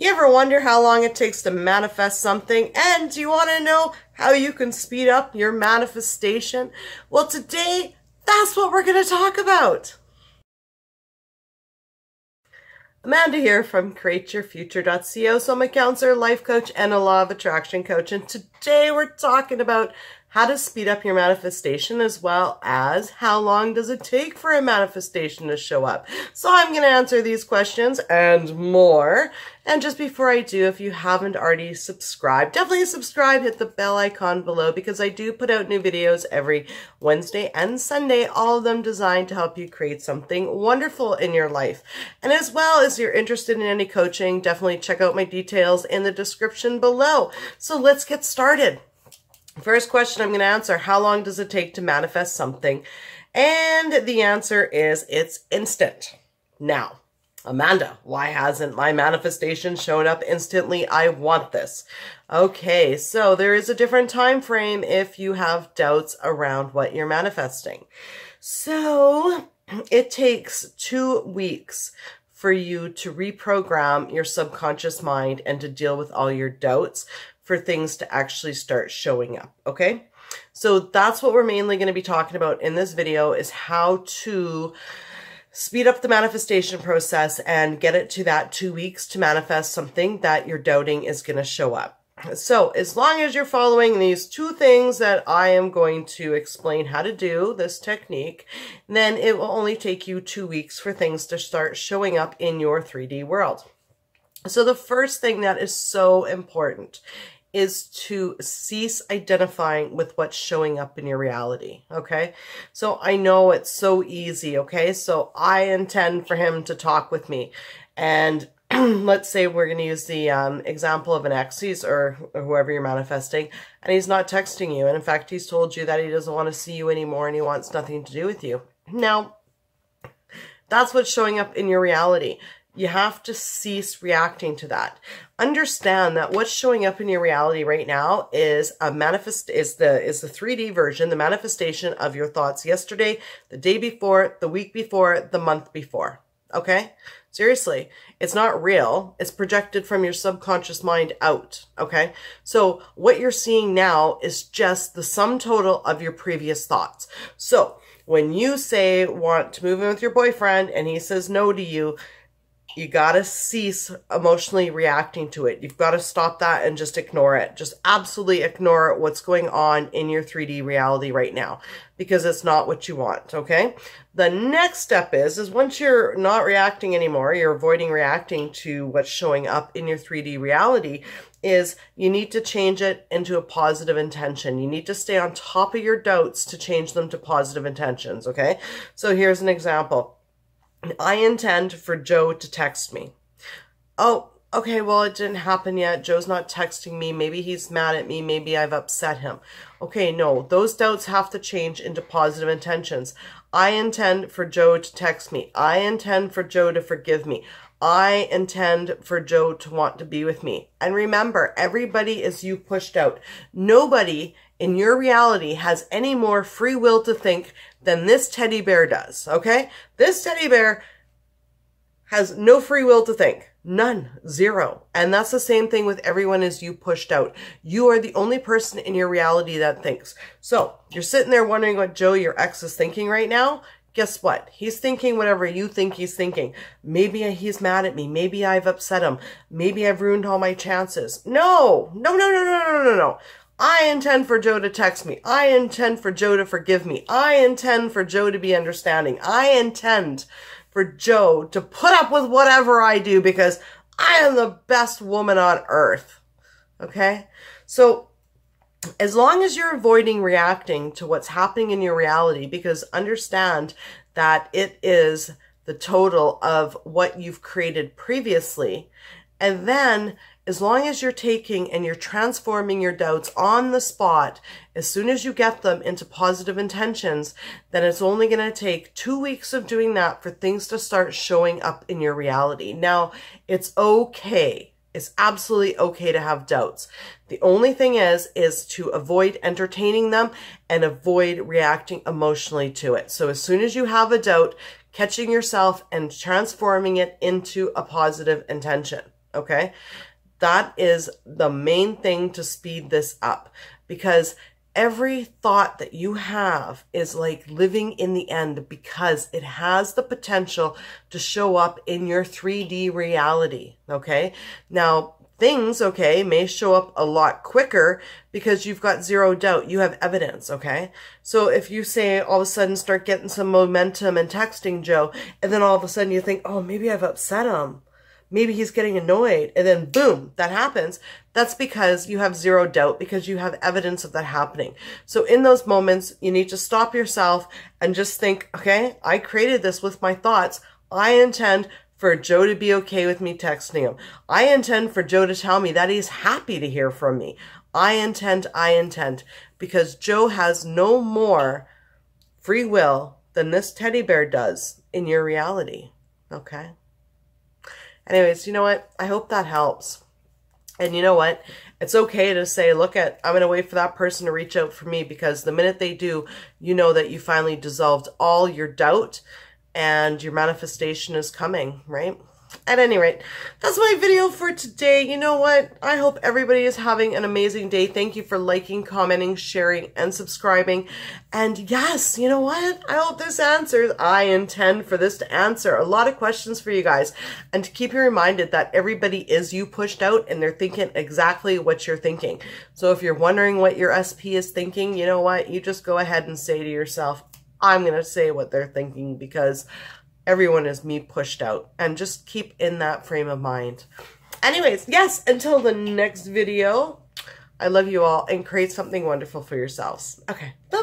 You ever wonder how long it takes to manifest something? And do you want to know how you can speed up your manifestation? Well, today, that's what we're going to talk about. Amanda here from CreateYourFuture.co. So I'm a counselor, life coach, and a law of attraction coach. And today we're talking about how to speed up your manifestation, as well as how long does it take for a manifestation to show up. So I'm going to answer these questions and more. And just before I do, if you haven't already subscribed, definitely subscribe, hit the bell icon below, because I do put out new videos every Wednesday and Sunday, all of them designed to help you create something wonderful in your life. And as well as you're interested in any coaching, definitely check out my details in the description below. So let's get started. First question I'm going to answer: how long does it take to manifest something? And the answer is it's instant. Now, Amanda, why hasn't my manifestation shown up instantly? I want this. Okay, so there is a different time frame if you have doubts around what you're manifesting. So it takes 2 weeks for you to reprogram your subconscious mind and to deal with all your doubts for things to actually start showing up, okay? So that's what we're mainly going to be talking about in this video, is how to speed up the manifestation process and get it to that 2 weeks to manifest something that you're doubting is going to show up. So as long as you're following these 2 things that I am going to explain how to do, this technique, then it will only take you 2 weeks for things to start showing up in your 3D world. So the first thing that is so important is to cease identifying with what's showing up in your reality, okay? So I know it's so easy, okay? So I intend for him to talk with me, and let's say we're going to use the example of an ex, or whoever you're manifesting, and he's not texting you, and in fact, he's told you that he doesn't want to see you anymore and he wants nothing to do with you. Now, that's what's showing up in your reality. You have to cease reacting to that. Understand that what's showing up in your reality right now is the 3D version, the manifestation of your thoughts yesterday, the day before, the week before, the month before. Okay? Seriously, it's not real. It's projected from your subconscious mind out. Okay? So what you're seeing now is just the sum total of your previous thoughts. So when you say want to move in with your boyfriend and he says no to you, you got to cease emotionally reacting to it. You've got to stop that and just ignore it. Just absolutely ignore what's going on in your 3D reality right now, because it's not what you want, okay? The next step is once you're not reacting anymore, you're avoiding reacting to what's showing up in your 3D reality, is you need to change it into a positive intention. You need to stay on top of your doubts to change them to positive intentions, okay? So here's an example. I intend for Joe to text me. Oh, okay, well, it didn't happen yet. Joe's not texting me. Maybe he's mad at me. Maybe I've upset him. Okay, no, those doubts have to change into positive intentions. I intend for Joe to text me. I intend for Joe to forgive me. I intend for Joe to want to be with me. And remember, everybody is you pushed out. Nobody in your reality has any more free will to think than this teddy bear does, okay? This teddy bear has no free will to think. None. Zero. And that's the same thing with everyone as you pushed out. You are the only person in your reality that thinks. So you're sitting there wondering what Joe, your ex, is thinking right now. Guess what? He's thinking whatever you think he's thinking. Maybe he's mad at me. Maybe I've upset him. Maybe I've ruined all my chances. No. No, no, no, no, no, no, no. I intend for Joe to text me. I intend for Joe to forgive me. I intend for Joe to be understanding. I intend for Joe to put up with whatever I do, because I am the best woman on earth. Okay? So as long as you're avoiding reacting to what's happening in your reality, because understand that it is the total of what you've created previously, and then as long as you're taking and you're transforming your doubts on the spot, as soon as you get them into positive intentions, then it's only going to take 2 weeks of doing that for things to start showing up in your reality. Now, it's okay. It's absolutely okay to have doubts. The only thing is to avoid entertaining them and avoid reacting emotionally to it. So as soon as you have a doubt, catching yourself and transforming it into a positive intention. okay? That is the main thing to speed this up, because every thought that you have is like living in the end, because it has the potential to show up in your 3D reality, okay? Now, things, okay, may show up a lot quicker because you've got zero doubt. You have evidence, okay? So if you say all of a sudden start getting some momentum and texting Joe, and then all of a sudden you think, oh, maybe I've upset him. Maybe he's getting annoyed, and then boom, that happens. That's because you have zero doubt, because you have evidence of that happening. So in those moments, you need to stop yourself and just think, okay, I created this with my thoughts. I intend for Joe to be okay with me texting him. I intend for Joe to tell me that he's happy to hear from me. I intend, because Joe has no more free will than this teddy bear does in your reality, okay? Anyways, you know what? I hope that helps. And you know what? It's okay to say, look, I'm going to wait for that person to reach out for me, because the minute they do, you know that you finally dissolved all your doubt and your manifestation is coming, right? At any rate, that's my video for today. You know what? I hope everybody is having an amazing day. Thank you for liking, commenting, sharing, and subscribing. And yes, you know what? I hope this answers. I intend for this to answer a lot of questions for you guys. And to keep you reminded that everybody is you pushed out, and they're thinking exactly what you're thinking. So if you're wondering what your SP is thinking, you know what? You just go ahead and say to yourself, I'm going to say what they're thinking, because everyone is me pushed out. And just keep in that frame of mind. Anyways, yes, until the next video, I love you all, and create something wonderful for yourselves. Okay, bye.